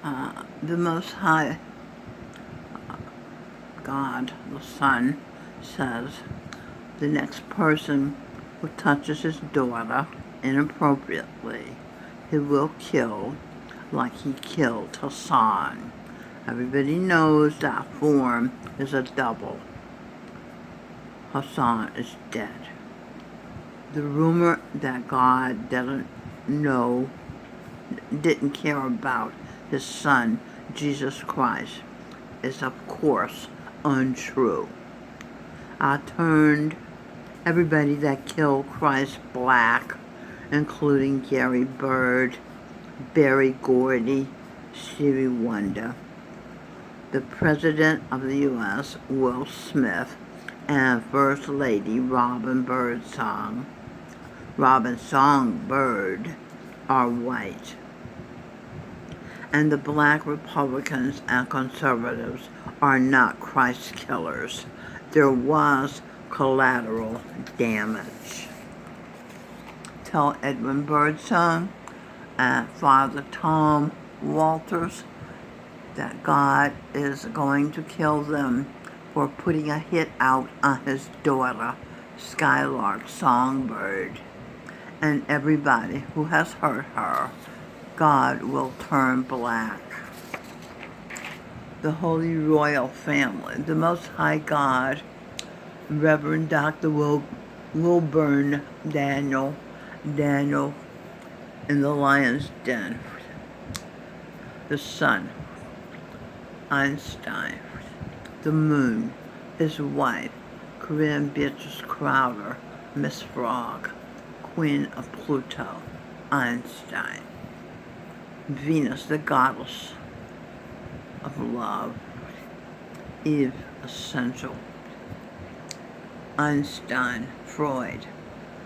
The Most High God, the Son, says the next person who touches his daughter inappropriately, he will kill like he killed Hassan. Everybody knows that form is a double. Hassan is dead. The rumor that God didn't care about his son, Jesus Christ, is of course untrue. I turned everybody that killed Christ black, including Gary Bird, Berry Gordy, Stevie Wonder, the President of the U.S., Will Smith, and First Lady Robin Songbird are white. And the black Republicans and conservatives are not Christ killers. There was collateral damage. Tell Edwin Birdsong and Father Tom Walters that God is going to kill them for putting a hit out on his daughter, Lark, Songbird, and everybody who has hurt her. God will turn black. The Holy Royal Family, the Most High God, Reverend Dr. Wilburn Daniel in the Lion's Den, the Sun, Einstein, the Moon, his wife, Korean Beatrice Crowder, Miss Frog, Queen of Pluto, Einstein, Venus, the goddess of love, Eve, essential, Einstein, Freud,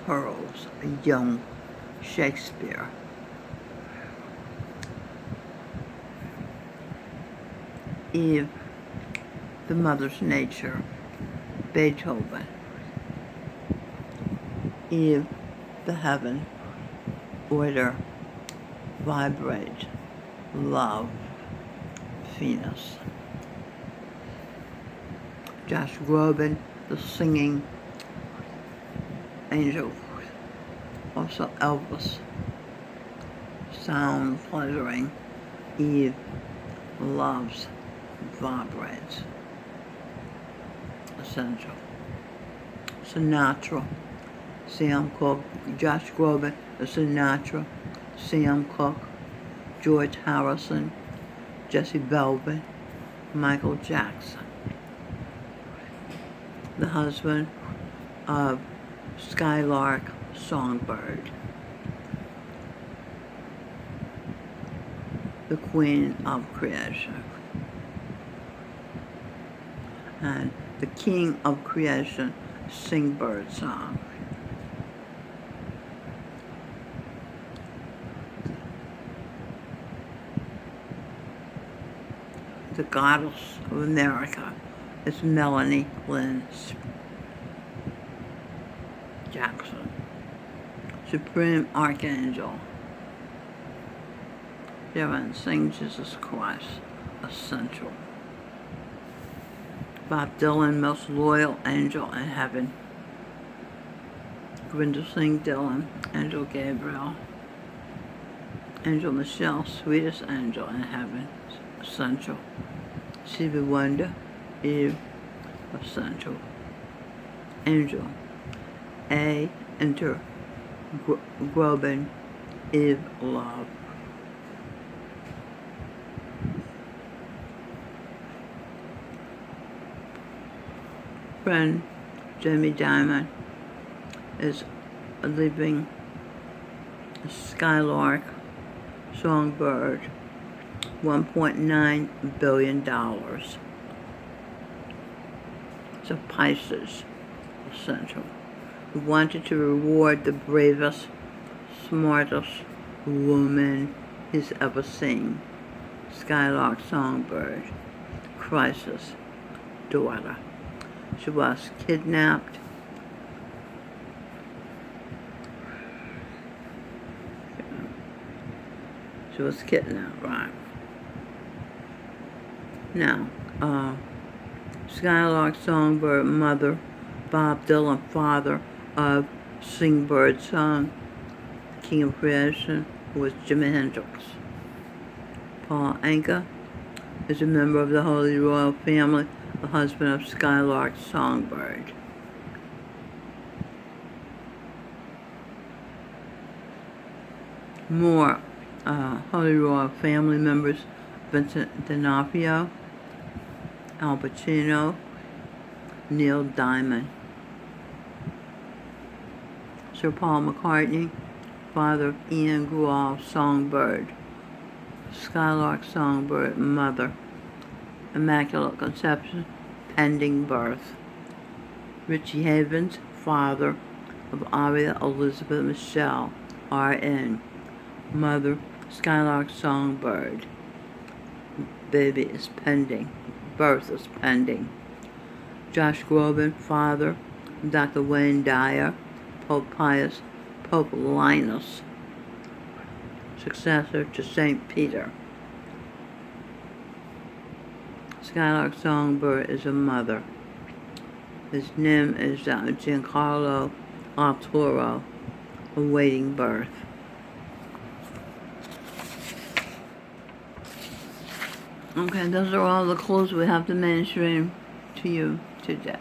pearls, Jung, Shakespeare, Eve, the mother's nature, Beethoven, Eve, the heaven, order, vibrate, love, Venus. Josh Groban, the singing angel, also Elvis, sound pleasuring, Eve, loves, vibrates, essential. Sinatra, Sam Cooke, Josh Groban, the Sinatra, Sam Cooke, George Harrison, Jesse Belvin, Michael Jackson. The husband of Lark, Songbird. The Queen of Creation. And the King of Creation, Songbird song. The goddess of America is Melanie Lynn Jackson. Supreme Archangel, Heaven, sing Jesus Christ, essential. Bob Dylan, most loyal angel in heaven. Grinda Singh Dylan, Angel Gabriel. Angel Michelle, sweetest angel in heaven, essential. Stevie Wonder, Eve, essential. Angel, A. Enter, Groban, Eve, love. Friend Jamie Dimon is leaving Lark, Songbird, $1.9 billion. It's a Pisces, essential. We wanted to reward the bravest, smartest woman he's ever seen. Skylark, Songbird, Crisis, daughter. She was kidnapped. She was kidnapped, right? Now, Skylark Songbird mother, Bob Dylan father of Songbird song, King of Creation, was Jimi Hendrix. Paul Anka is a member of the Holy Royal Family, the husband of Skylark Songbird. More Holy Royal Family members: Vincent D'Onofrio, Al Pacino, Neil Diamond. Sir Paul McCartney, father of Ian Gruall Songbird, Skylark Songbird mother, Immaculate Conception, pending birth. Richie Havens, father of Aria Elizabeth Michelle, RN, mother, Skylark Songbird. Baby is pending. Birth is pending. Josh Groban, father, Dr. Wayne Dyer, Pope Pius, Pope Linus, successor to St. Peter. Skylark Songbird is a mother. His name is Giancarlo Arturo, awaiting birth. Okay, those are all the clues we have to mainstream to you today.